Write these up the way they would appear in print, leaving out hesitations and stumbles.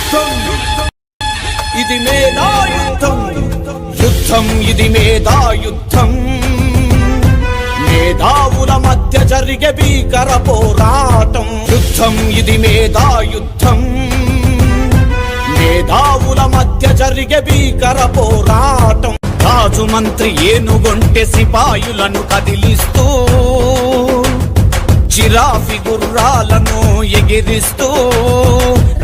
యుద్ధం ఇది మేధా యుద్ధం యుద్ధం ఇది మేధా యుద్ధం మేధావుల మధ్య జరిగే భీకర పోరాటం యుద్ధం ఇది మేధా యుద్ధం మేధావుల మధ్య జరిగే భీకర పోరాటం రాజు మంత్రి ఏనుగొంటె సిపాయులను కదిలిస్తూ జిరాఫీ గుర్రాలను ఎగిరిస్తూ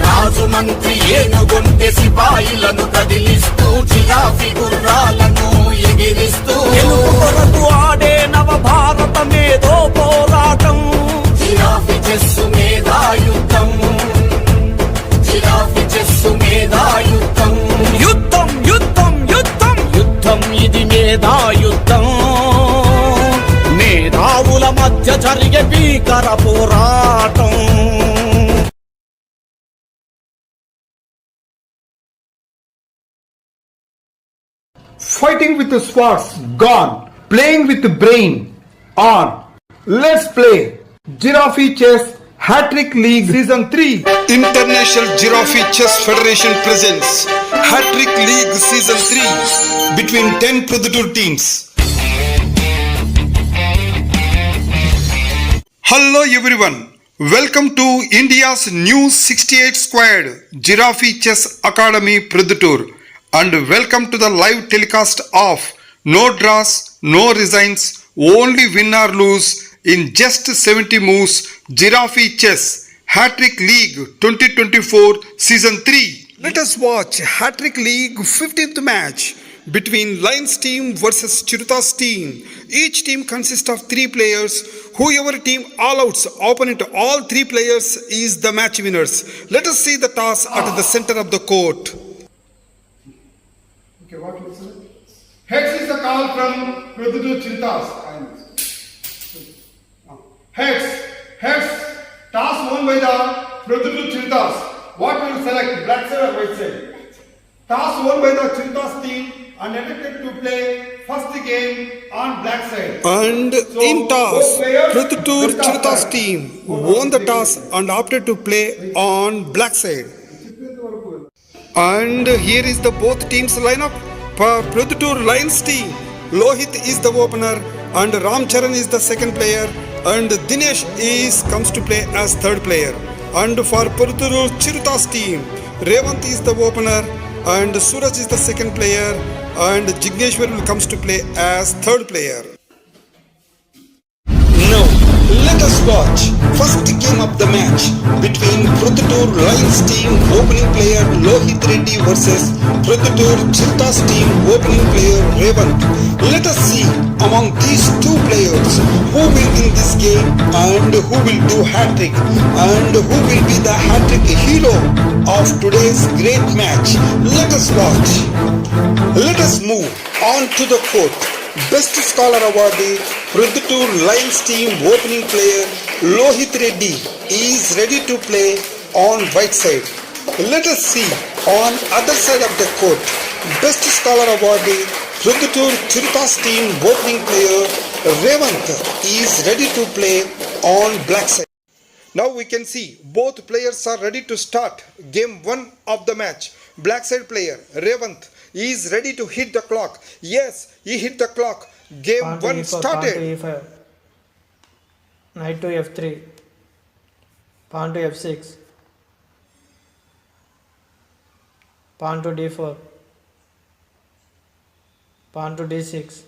రాజు మంత్రి ఏనుగొంటె సిపాయులను కదిలిస్తూ జిరాఫీ గుర్రాలను ఎగిరిస్తూ గెలుపు కొరకు ఆడే నవ భారత మేధో పోరాటం జిరాఫీ చెస్సు మేధా యుద్ధం జిరాఫీ చెస్సు మేధా యుద్ధం యుద్ధం యుద్ధం యుద్ధం యుద్ధం ఇది మేధా యుద్ధం మేధావుల మధ్య జరిగే భీకర పోరాటం Fighting with the swords gone, playing with the brain on. Let's play Giraffe Chess Hattrick League Season 3. International Giraffe Chess Federation presents Hattrick League Season 3 between 10 Proddatur teams. Hello everyone, welcome to India's new 68 squared Giraffe Chess Academy Proddatur and welcome to the live telecast of no draws, no resigns, only win or lose in just 70 moves Giraffe Chess Hattrick League 2024 Season 3. Let us watch Hattrick League 15th match between Lions team versus Chiruthas team. Each team consists of 3 players. Whoever team all outs opponent all 3 players is the match winners. Let us see the toss at the center of the court. Okay, what is it? Heads is the call from Proddatur Chiruthas. Heads. Toss won by the Proddatur Chiruthas. What will you select? Black side or white side? Toss won by the Chiruthas team and attempted to play first game on black side. And so in toss, Proddatur Chiruthas team won the toss and opted to play on black side. And here is the both teams lineup. For Proddatur Lions team, Lohit is the opener and Ram Charan is the second player and Dinesh comes to play as third player. And for Proddatur Chiruthas team, Revanth is the opener and Suraj is the second player and Jigneshwar comes to play as third player. Now, let us watch first game of the match between Proddatur Lions team opening player Lohit Reddy versus Proddatur Chiruthas team opening player Revanth. Let us see among these 2 players who will win this game and who will do hat-trick and who will be the hat-trick hero of today's great match. Let us watch. Let us move on to the court. Best Scholar awardee Proddatur Lions team opening player Lohit Reddy is ready to play on white side. Let us see on other side of the court. Best Scholar awardee Proddatur Chiruthas team opening player Revanth is ready to play on black side. Now we can see both players are ready to start game 1 of the match. Black side player Revanth is ready to hit the clock. Yes, he hit the clock. Game 1 started. Pawn to e5. Knight to f3. Pawn to f6. Pawn to d4. Pawn to d6.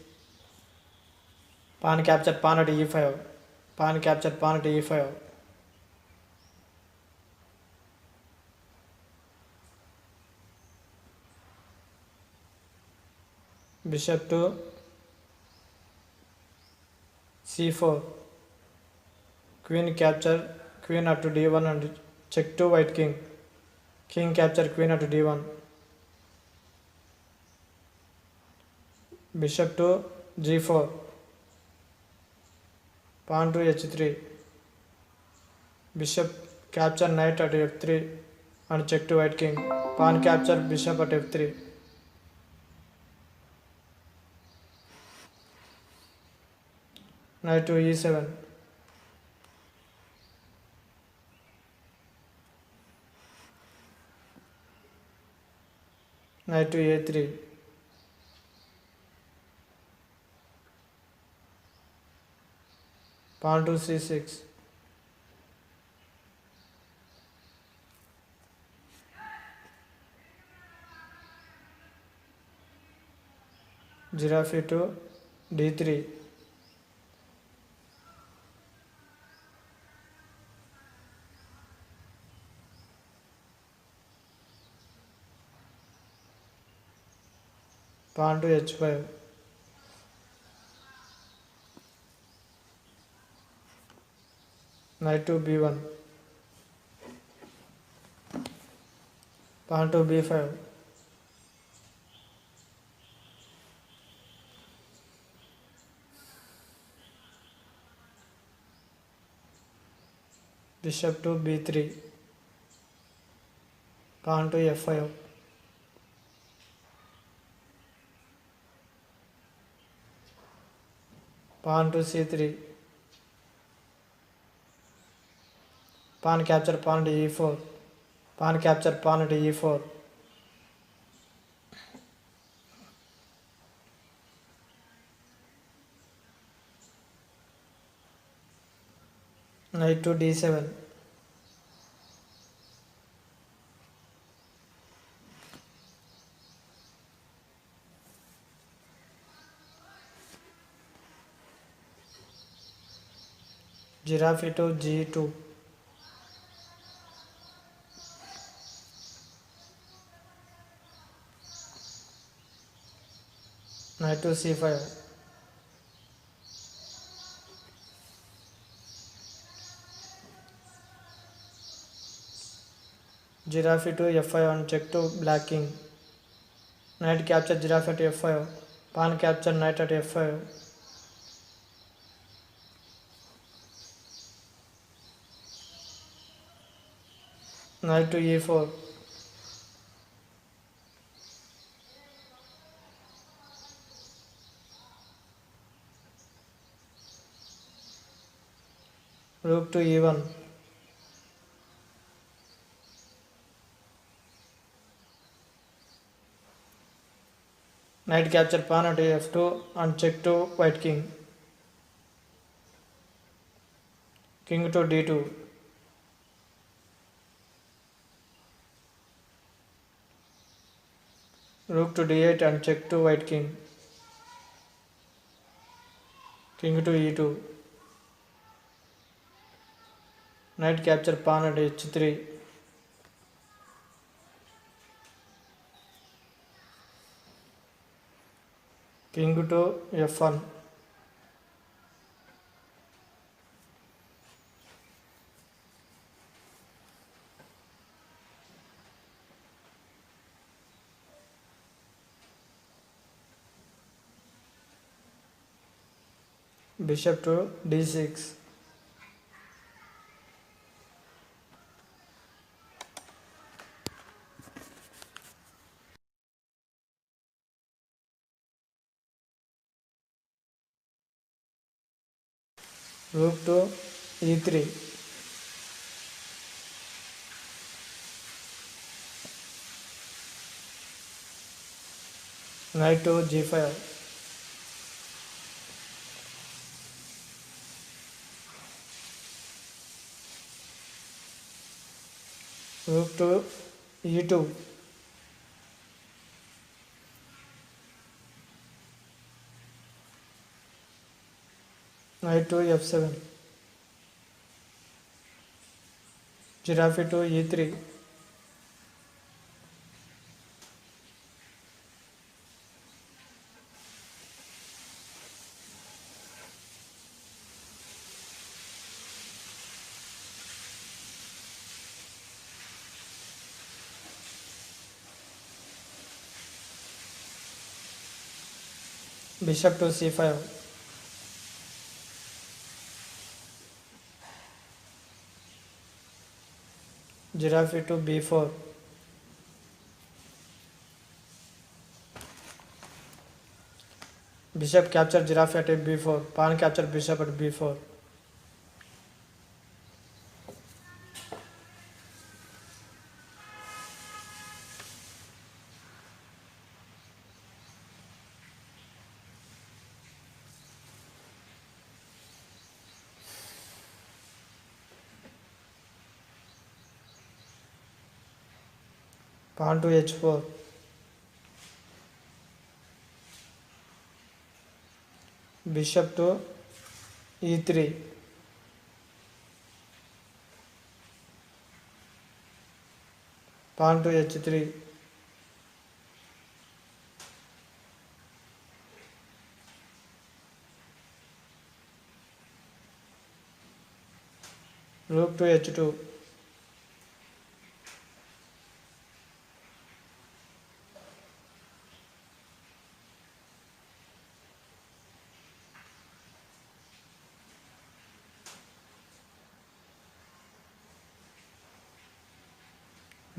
Pawn captured pawn at e5. Pawn captured pawn at e5. Bishop to c4. Queen capture queen at to d1 and check to white king. King capture queen at to d1. Bishop to g4. Pawn to h3. Bishop capture knight at f3 and check to white king. Pawn capture bishop at f3. Knight to e7. Knight to a3. Pawn to c6. Giraffe to d3. Pawn to h5. Knight to b1. Pawn to b5. Bishop to b3. Pawn to f5. Pawn to c3. Pawn capture pawn to e4. Pawn capture pawn to e4. Knight to d7. Giraffe to g2. Knight to c5. Giraffe to f5 on check to black king. Knight capture giraffe at f5. Pawn capture knight at f5. Knight to e4. Rook to e1. Knight capture pawn at f2 and check to white king. King to d2. Rook to d8 and check to white king. King to e2. Knight capture pawn at h3. King to f1. Bishop to d6. Rook to e3. Knight to g5. Rook to e2. Knight to f7. Giraffe to e3. Bishop to c5. Giraffe to b4. Bishop capture giraffe at b4. Pawn capture bishop at b4. pawn to h4, bishop to e3, pawn to h3, rook to h2,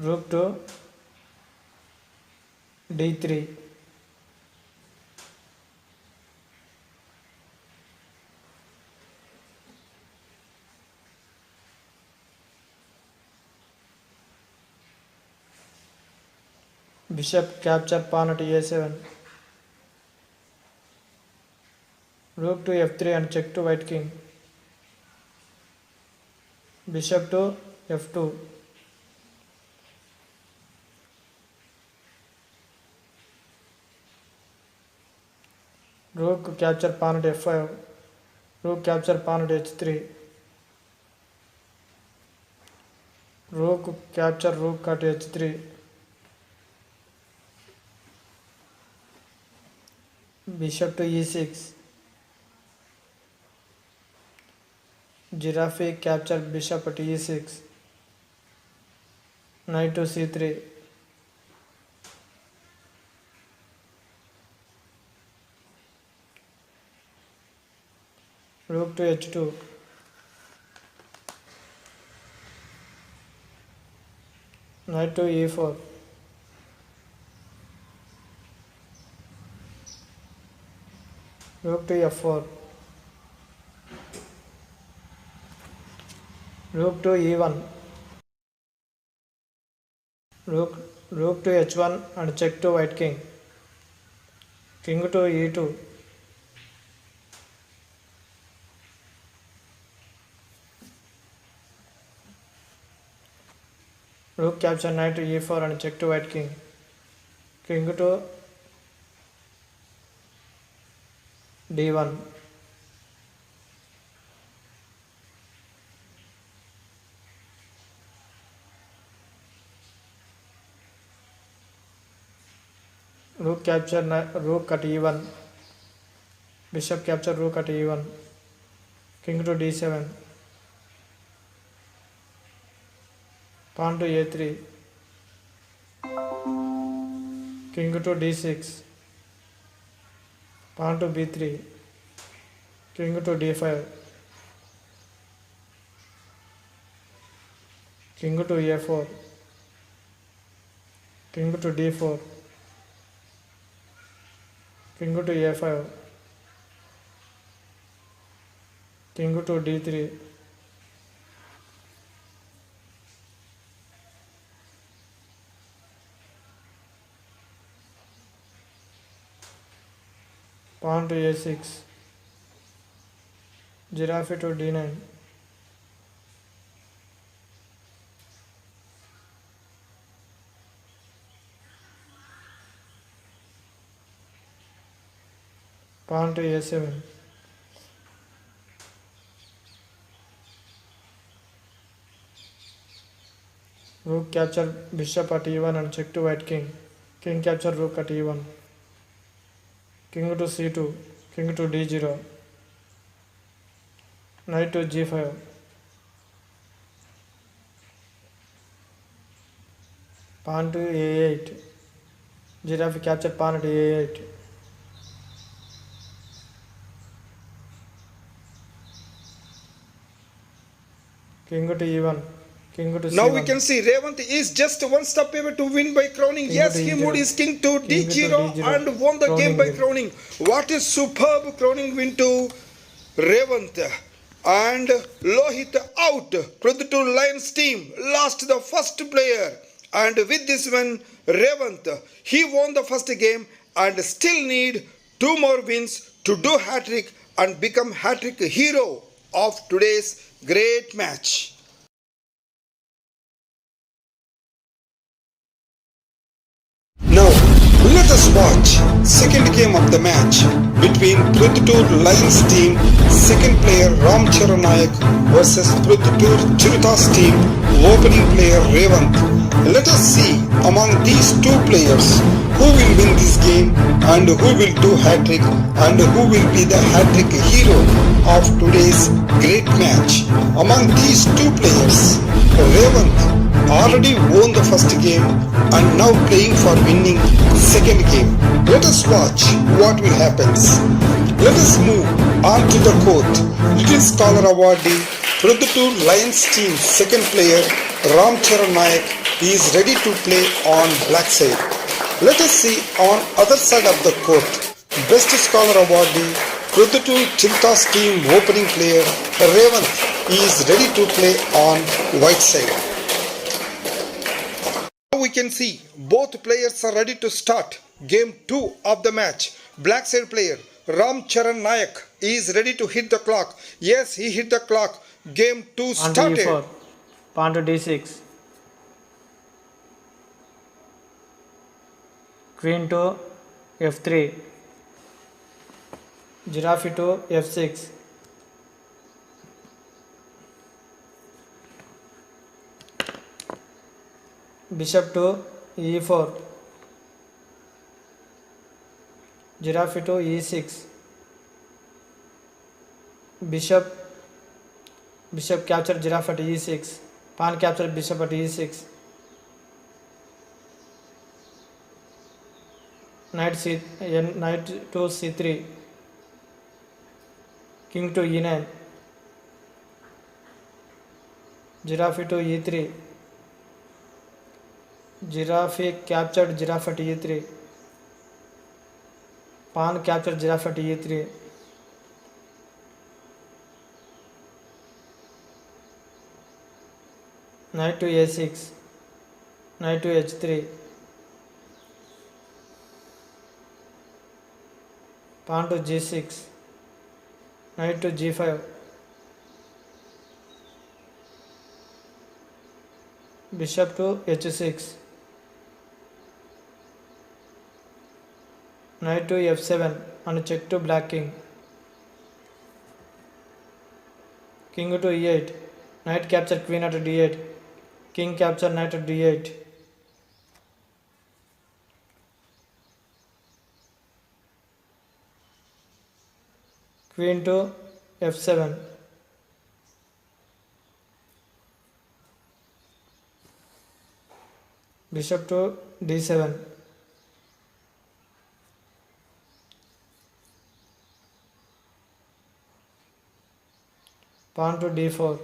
rook to d3, bishop capture pawn at a7, rook to f3 and check to white king, bishop to f2, rook capture pawn at f5, rook capture pawn at h3, rook capture rook at h3, bishop to e6, giraffe capture bishop at e6, knight to c3, rook to h2, knight to e4, rook to f4, rook to e1, rook to h1 and check to white king, king to e2, rook capture knight to e4 and check to white king, king to d1, rook capture rook at e1, bishop capture rook at e1, king to d7, pawn to a3, king to d6, pawn to b3, king to d5, king to a4, king to d4, king to a5, king to d3, pawn to a6, giraffe to d9, pawn to a7, rook capture bishop at e1 and check to white king, king capture rook at e1, king to c2, king to d0, knight to g5, pawn to a8, giraffe capture pawn at a8, king to e1, king to c1. Now we can see Revanth is just one step away to win by crowning. King Yes, to he D0. moved his king to King to D0 D0. and won the game Crowning by win. crowning. What a superb crowning win to Revanth. And Lohit out. Proddatur Lions team lost the first player. And with this win, Revanth, he won the first game and still need 2 more wins to do hat-trick and become hat-trick hero of today's great match. us watch second game of the match between Proddatur Lions team second player Ram Charan Nayak versus Proddatur Chiruthas team opening player Revanth. Let us see among these two players who will win this game and who will do Hattrick and who will be the Hattrick hero of today's great match. Among these two players, Revanth already won the first game and now playing for winning second game. Let us watch what will happen. Let us move on to the court. Little Scholar awardee Proddatur Lions team second player Ram Charan Nayak is ready to play on black side. Let us see on other side of the court. Best Scholar awardee Proddatur Chiruthas team opening player Revanth is ready to play on white side. Now we can see both players are ready to start game 2 of the match. Black side player Ram Charan Nayak is ready to hit the clock. Yes, he hit the clock. Game 2 started. E4, pawn to d6, queen to f3, giraffe to f6, bishop to e4, giraffe to e6, bishop capture giraffe at e6, pawn capture bishop at e6, knight to c3, king to e9, giraffe to e3, giraffe captured giraffe at e3, pawn captured giraffe at e3, knight to a6, knight to h3, pawn to g6, knight to g5, bishop to h6, knight to f7 and check to black king, king to e8, knight capture queen at d8, king capture knight at d8, queen to f7, bishop to d7, pawn to d4,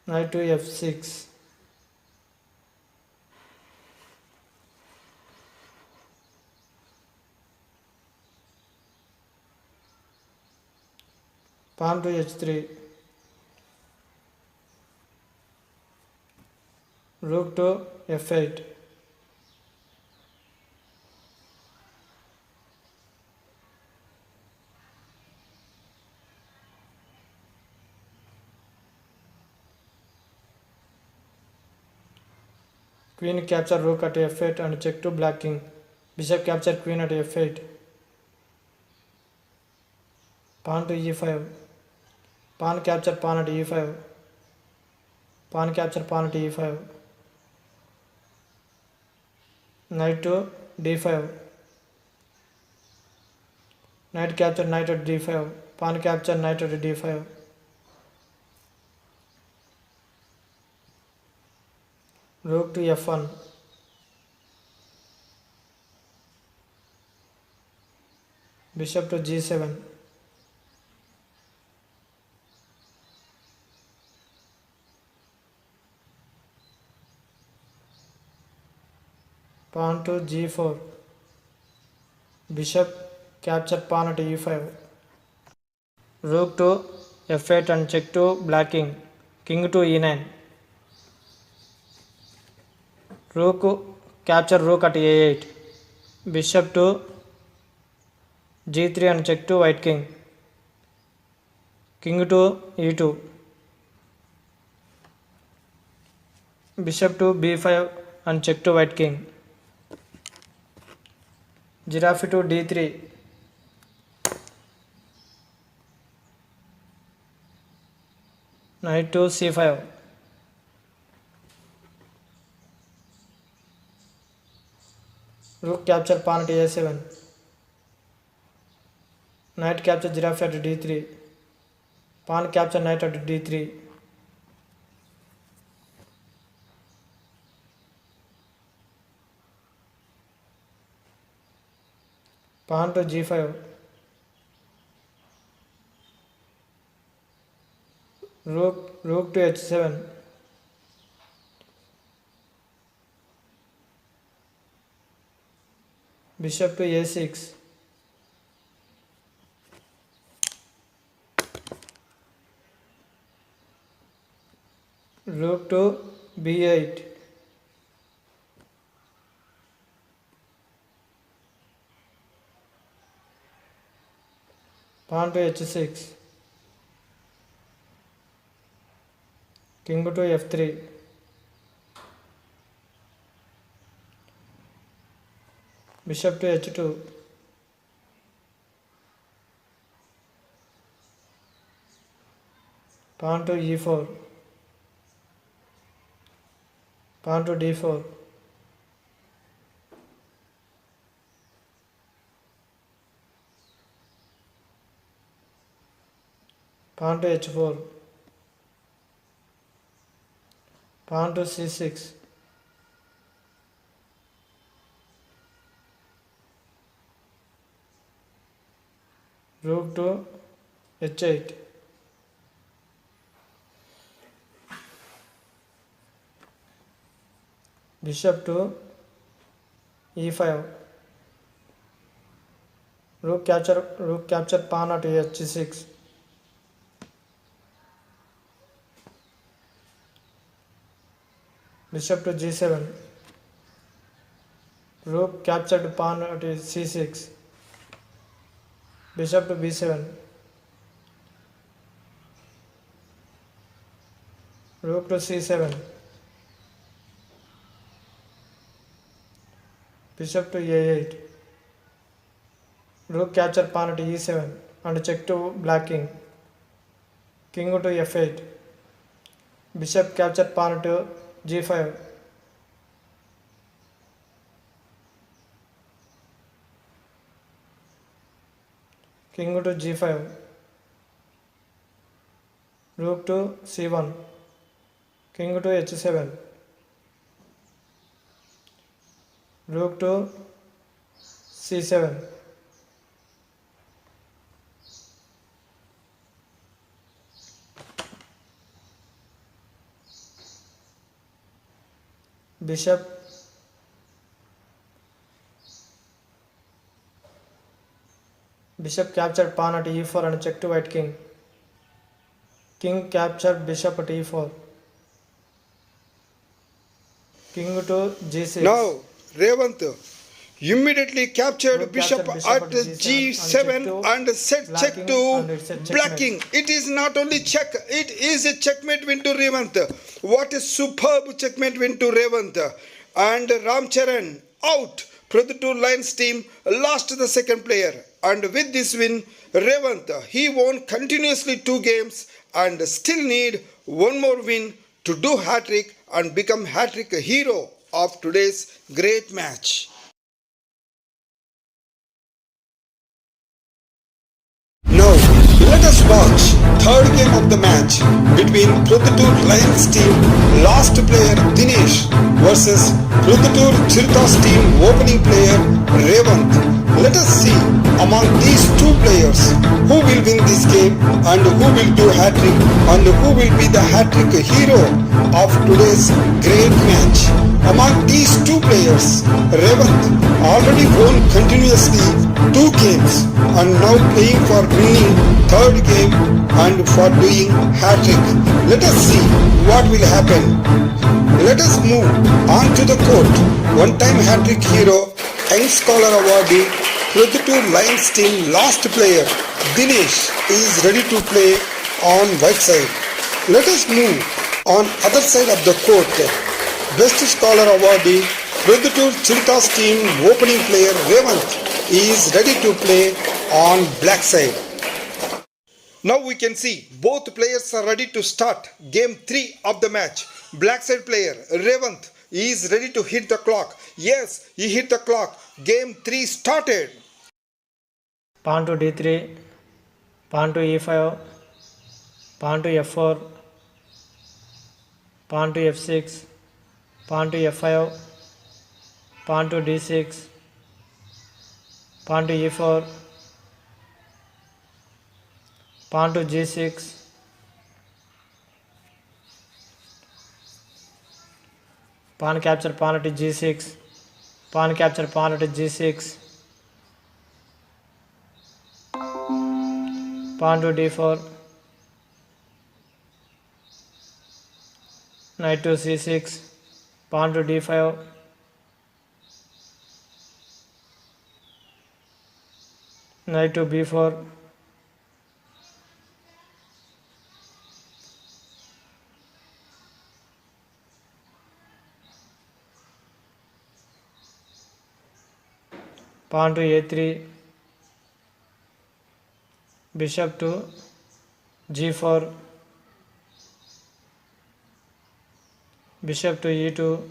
knight to f6, pawn to h3, rook to f8, queen capture rook at f8 and check to black king, bishop capture queen at f8, pawn to e5, pawn capture pawn at e5, pawn capture pawn at e5, knight to d5, knight capture knight at d5, pawn capture knight at d5, rook to f1, bishop to g7, pawn to g4, bishop capture pawn at e5, rook to f8 and check to black king, king to e9, rook capture rook at a8, bishop to g3 and check to white king, king to e2, Bishop to b5 and check to white king. Giraffe to d3. Knight to c5. Rook capture pawn at a7. Knight capture giraffe at d3. Pawn capture knight at d3. Pawn to g5. Rook to h7. Bishop to a6. Rook to b8. Pawn to h6. King to f3. Bishop to h2. Pawn to e4. Pawn to d4. Pawn to h4. Pawn to c6. Rook to h8. Bishop to e5. Rook capture pawn at h6. Bishop to g7. Rook captured pawn at c6. Bishop to b7. Rook to c7. Bishop to a8. Rook capture pawn at e7 and check to black king. King to f8. Bishop capture pawn to g5. King to g5. Rook to c1. King to h7. Rook to c7. Bishop captured pawn at e4 and check to white king. King captured bishop at e4. King to g6. Now, Revanth immediately captured bishop at g7 and set check to black king. It is not only check, it is a checkmate win to Revanth. What a superb checkmate win to Revanth. And Ramcharan out. Proddatur Lions team lost the second player. And with this win, Revanth, he won continuously 2 games and still need one more win to do Hattrick and become Hattrick hero of today's great match. Now, let us watch third game of the match between Proddatur Lions team last player Dinesh versus Proddatur Chiruthas team opening player Revanth. Let us see among these 2 players who will win this game and who will do Hattrick and who will be the Hattrick hero of today's great match. Among these 2 players, Revanth already won continuously 2 games and now playing for winning third game and for doing Hattrick. Let us see what will happen. Let us move on to the court. One-time Hattrick hero, Young Scholar awardee, Proddatur Lions team last player Dinesh is ready to play on white side. Let us move on other side of the court. Best Scholar awardee Proddatur Chiruthas team opening player Revanth is ready to play on black side. Now we can see both players are ready to start game 3 of the match. Black side player Revanth is ready to hit the clock. Yes, he hit the clock. Game 3 started. Pawn to d3, pawn to e5, pawn to f4, pawn to f6, pawn to f5, pawn to d6, pawn to e4, pawn to g6, pawn capture pawn at g6, pawn capture pawn at g6, pawn to d4, knight to c6, pawn to d5, knight to b4, pawn to a3, bishop to g4, bishop to e2,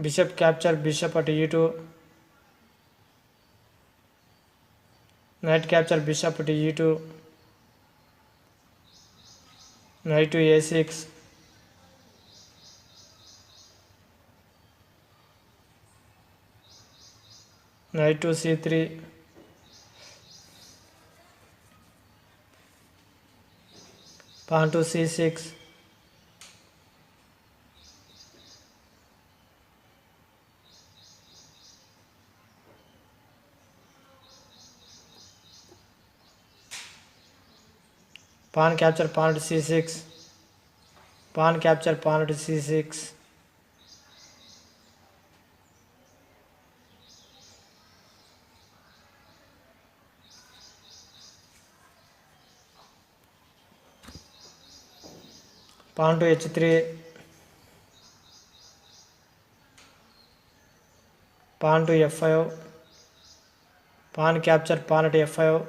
bishop capture bishop at e2, knight capture bishop at e2, knight to a6, knight to c3, pawn to c6, pawn capture pawn to c6, pawn capture pawn to c6, pawn to h3, pawn to f5, pawn capture pawn at f5,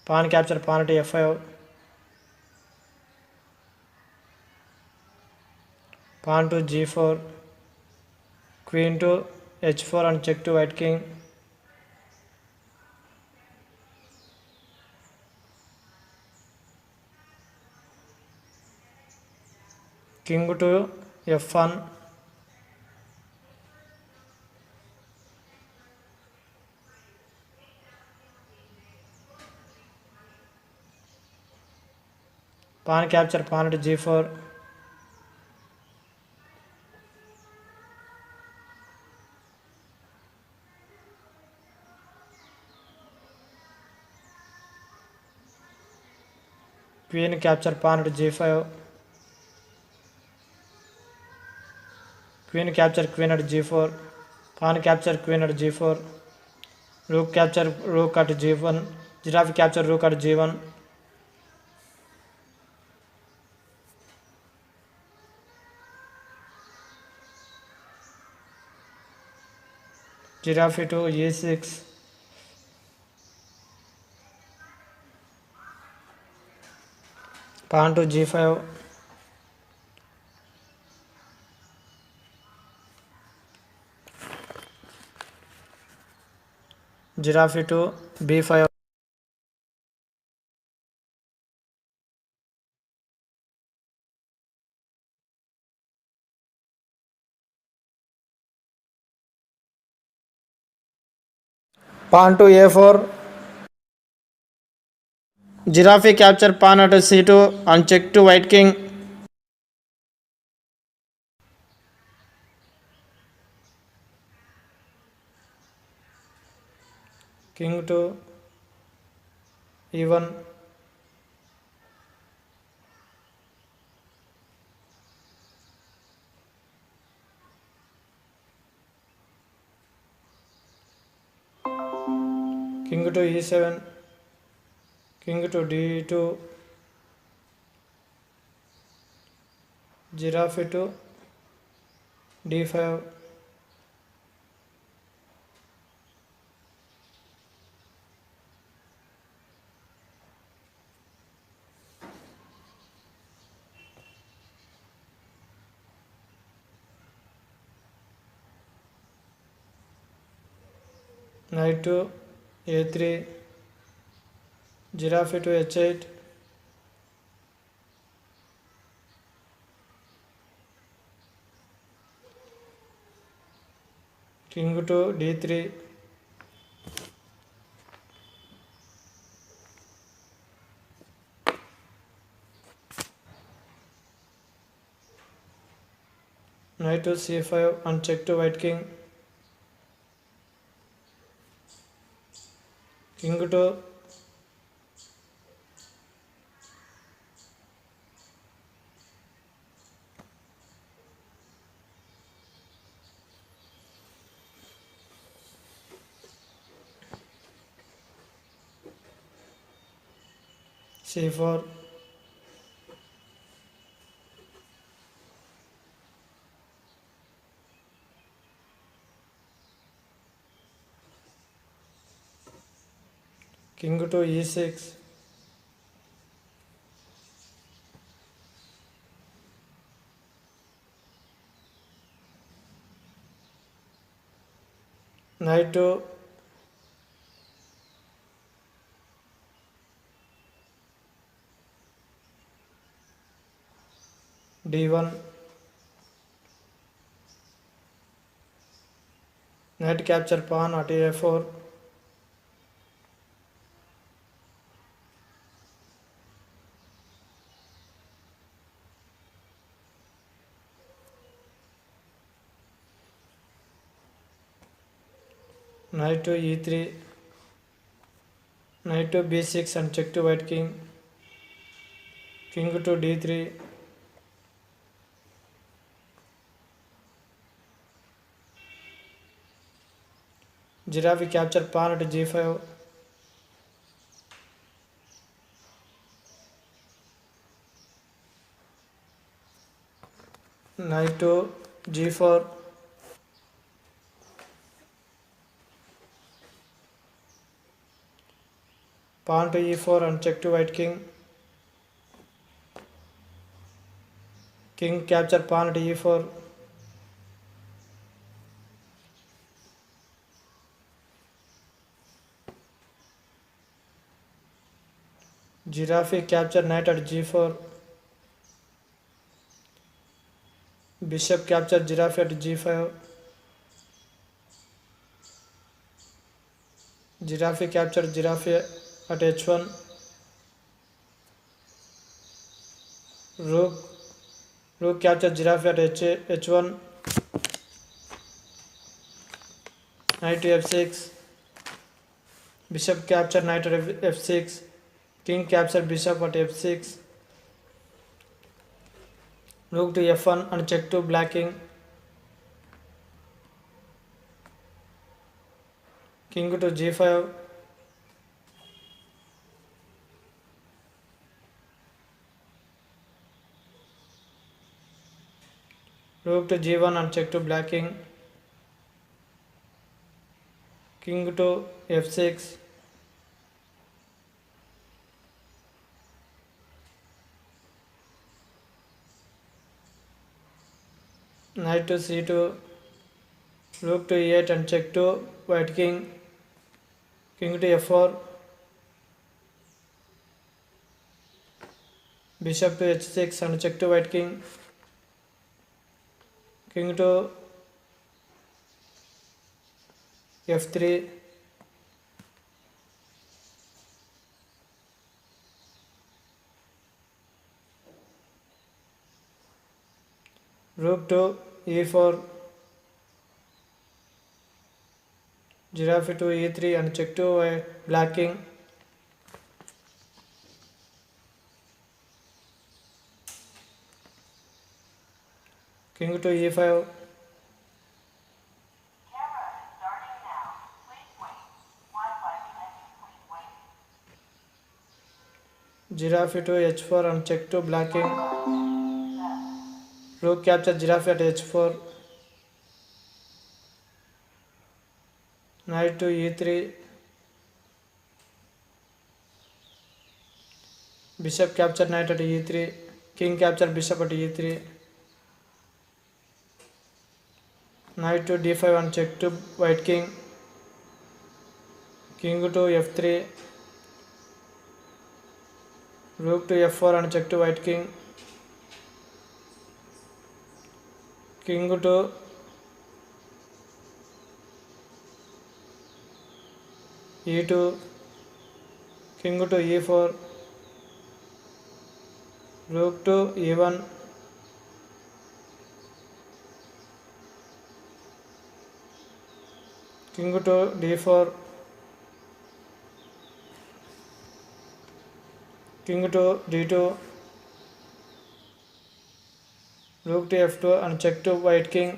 pawn capture pawn at f5, pawn to g4, queen to h4 and check to white king, king to f1, pawn capture pawn to g4, queen capture pawn to g5, queen capture queen at g4, pawn capture queen at g4, rook capture rook at g1, giraffe capture rook at g1, giraffe to e6, pawn to g5, giraffe to b5, pawn to a4, giraffe capture pawn at c2 and check to white king, king to e1, king to e7, king to d2, giraffe to d5, knight to a3, giraffe to h8, king to d3, knight to c5 and check to white king, king to c4, king to e6, knight to d1, knight capture pawn at a4, knight to e3, knight to b6 and check to white king, king to d3, giraffe capture pawn at g5, knight to g4, pawn to e4 and check to white king, king capture pawn at e4, giraffe capture knight at g4, bishop capture giraffe at g5, giraffe capture giraffe at h1, rook capture giraffe at h1, knight to f6, bishop capture knight at f6, king capture bishop at f6, rook to f1 and check to black king, king to g5, rook to g1 and check to black king, king to f6, knight to c2, rook to e8 and check to white king, king to f4, bishop to h6 and check to white king, king to f3, rook to e4, giraffe to e3 and check to black king, king to e5, giraffe to h4 and check to blocking. Rook capture giraffe at h4. Knight to e3. Bishop capture knight at e3. King capture bishop at e3. Knight to d5 and check to white king. King to f3. Rook to f4 and check to white king. King to e2. King to e4. Rook to e1. King to d4. King to d2. Rook to f2 and check to white king.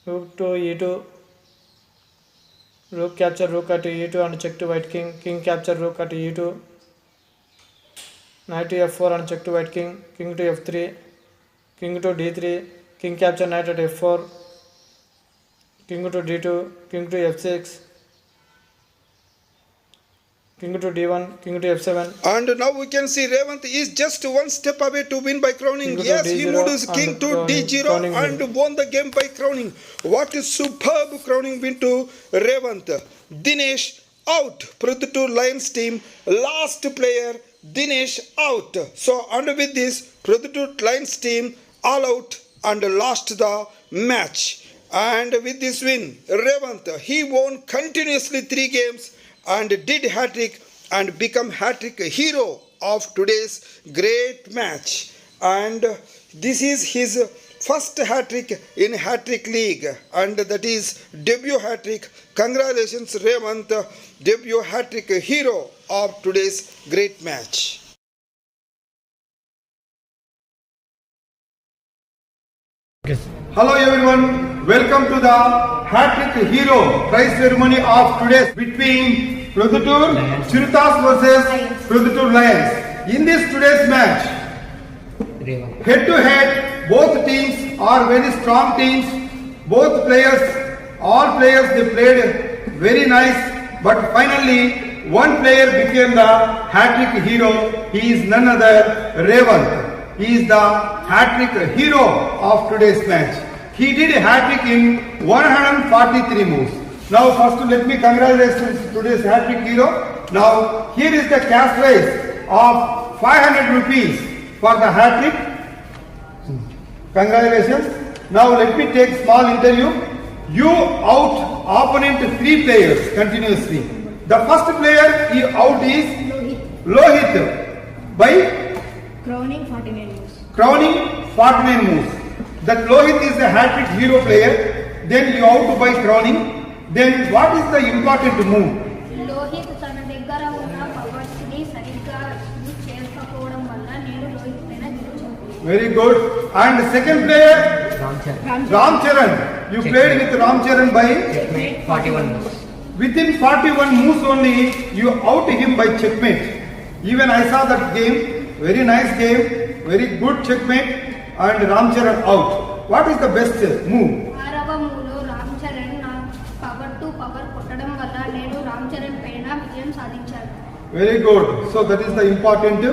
Rook to e2. Rook capture rook at e2 and check to white king. King capture rook at e2. Knight to f4 and check to white king. King to f3. King to d3. King capture knight at f4. King to d2. King to f6. King to d1. King to f7. And now we can see Revanth is just one step away to win by crowning. King to Yes, he D0 moved his king and to D0 crowning and win. won the game by crowning. What a superb crowning win to Revanth. Dinesh out. Proddatur Lions team last player Dinesh out. So and with this Proddatur Lions team all out and lost the match. And with this win, Revanth, he won continuously 3 games and did Hattrick and become Hattrick hero of today's great match. And this is his first Hattrick in Hattrick League, and that is debut Hattrick. Congratulations Revanth, debut Hattrick hero of today's great match. Hello everyone, welcome to the Hattrick Hero prize ceremony of today between Proddatur Chiruthas versus Proddatur Lions. In this today's match, head to head, both teams are very strong teams. Both players, all players, they played very nice, but finally one player became the Hattrick hero. He is none other Revanth. He is the Hattrick hero of today's match. He did a Hattrick in 143 moves. Now first let me congratulate today's Hattrick hero. Now here is the cash prize of 500 rupees for the Hattrick. Congratulations. Now let me take small interview. You out opponent 3 players continuously. The first player he out is Lohit by Crowning 49 moves. crowning 49 moves. That Lohit is the Hattrick hero player. Then you out by crowning. Then what is the important move? Lohit తన దగ్గర ఉన్న powers ని సరిగ్గా use చేయకపోవడం వల్ల నేను లోహిత్ పైన గెలిచాను. Very good. And second player Ram Charan. You played with Ram Charan by 41 moves. within 41 moves only you out him by checkmate. Even I saw that game. Very nice game. Very good checkmate. And Ram Charan out. What is the best move? ఆరవ మూలో రామ్ చరణ్ నా power to power కొట్టడం వల్ల నేను రామ్ చరణ్ పైన విజయం సాధించాను. Very good. So that is the important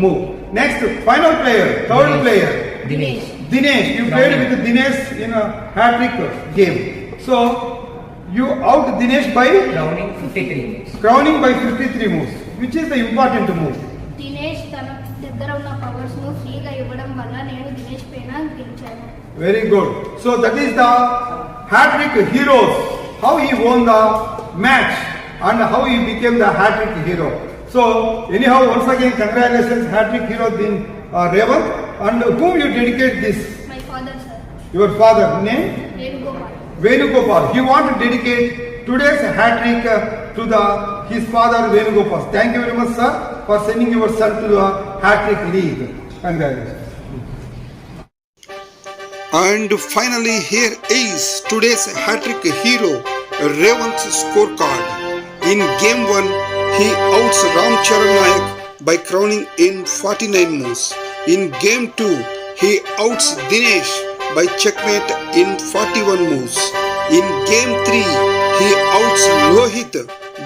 move. Next, final player, third player. Dinesh. Dinesh. You played with Dinesh in a Hattrick game. So you out Dinesh by Crowning 53 moves. crowning by 53 moves. Which is the important move? Dinesh తన దగ్గర ఉన్న powers ను ఫ్రీగా ఇవ్వడం వల్ల నేను దినేష్ పైన గెలిచాను. Very good. So that is the Hattrick heroes. How he won the match and how he became the Hattrick hero. So anyhow, once again, congratulations Hattrick hero in Revanth. And whom you dedicate this? My father sir Your father name? Venugopal. Venugopal. He want to dedicate today's Hattrick to his father Venugopal. Thank you very much, sir, for sending your son to the Hattrick League. Congratulations. And finally, here is today's Hattrick hero, Revanth's scorecard. In Game 1, he outs Ram Charan Nayak by crowning in 49 moves. In Game 2, he outs Dinesh by checkmate in 41 moves. In Game 3, he outs Lohit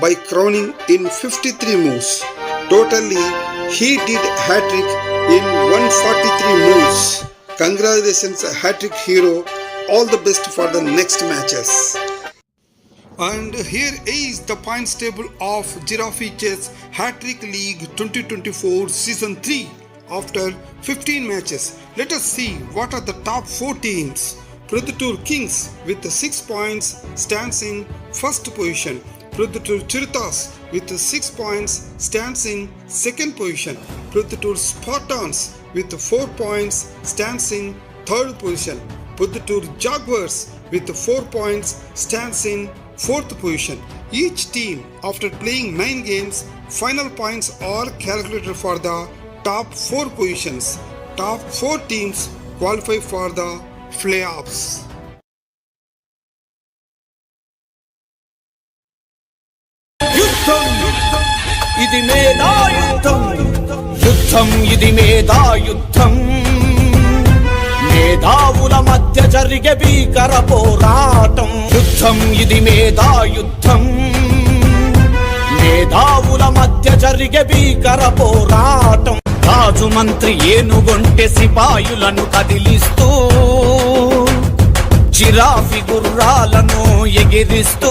by crowning in 53 moves. Totally, he did Hattrick in 143 moves. Congratulations, Hattrick hero. All the best for the next matches. And here is the points table of Giraffe Chess Hattrick League 2024 Season 3 after 15 matches. Let us see what are the top 4 teams. Proddatur Kings with 6 points stands in first position. Proddatur Chiruthas with 6 points stands in second position. Proddatur Spartans with 4 points stands in third position. Proddatur Jaguars with 4 points stands in fourth position. Each team, after playing 9 games, final points are calculated for the top 4 positions. Top 4 teams qualify for the playoffs. యుద్ధం ఇది మేధా యుద్ధం యుద్ధం ఇది మేధా యుద్ధం మేధావుల మధ్య జరిగే భీకర పోరాటం యుద్ధం ఇది మేధా యుద్ధం మేధావుల మధ్య జరిగే భీకర పోరాటం రాజు మంత్రి ఏనుగొంటె సిపాయులను కదిలిస్తూ జిరాఫీ గుర్రాలను ఎగిరిస్తూ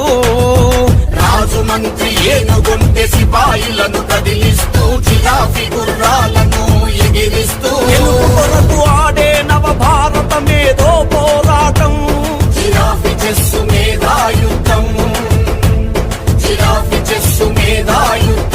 రాజు మంత్రి ఏనుగొంటె సిపాయులను కదిలిస్తూ జిరాఫీ